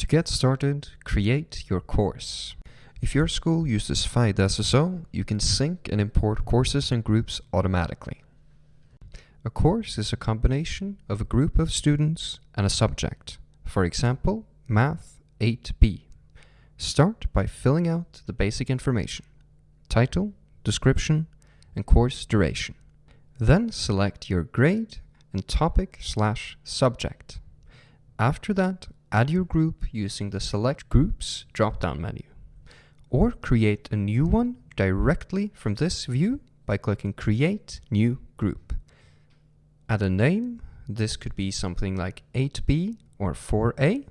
To get started, create your course. If your school uses FideSSO, you can sync and import courses and groups automatically. A course is a combination of a group of students and a subject. For example, Math 8B. Start by filling out the basic information: title, description, and course duration. Then select your grade and topic/subject. After that, add your group using the Select Groups drop-down menu. Or create a new one directly from this view by clicking Create New Group. Add a name. This could be something like 8B or 4A.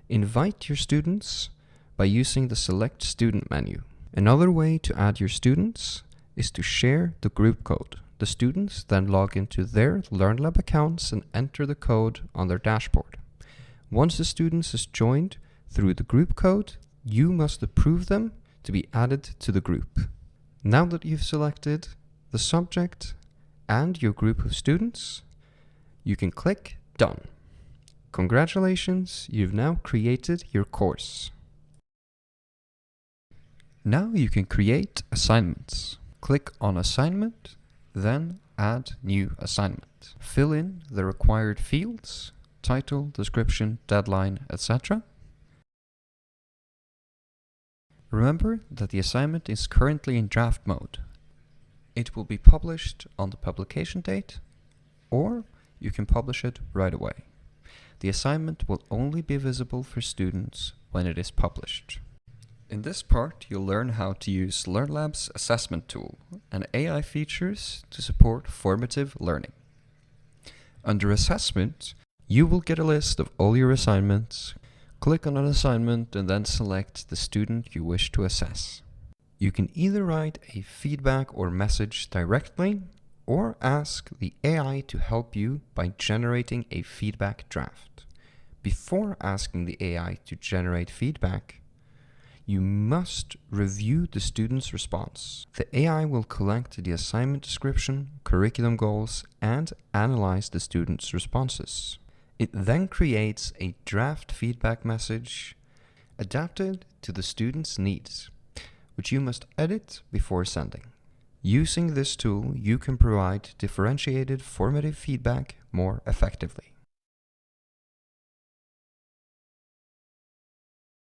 Invite your students by using the Select Student menu. Another way to add your students is to share the group code. The students then log into their Learlab accounts and enter the code on their dashboard. Once the students is joined through the group code, you must approve them to be added to the group. Now that you've selected the subject and your group of students, you can click Done. Congratulations, you've now created your course. Now you can create assignments. Click on Assignment, then Add New Assignment. Fill in the required fields: title, description, deadline, etc. Remember that the assignment is currently in draft mode. It will be published on the publication date, or you can publish it right away. The assignment will only be visible for students when it is published. In this part, you'll learn how to use Learlab's assessment tool and AI features to support formative learning. Under Assessment, you will get a list of all your assignments. Click on an assignment and then select the student you wish to assess. You can either write a feedback or message directly, or ask the AI to help you by generating a feedback draft. Before asking the AI to generate feedback, you must review the student's response. The AI will collect the assignment description, curriculum goals, and analyze the student's responses. It then creates a draft feedback message adapted to the student's needs, which you must edit before sending. Using this tool, you can provide differentiated formative feedback more effectively.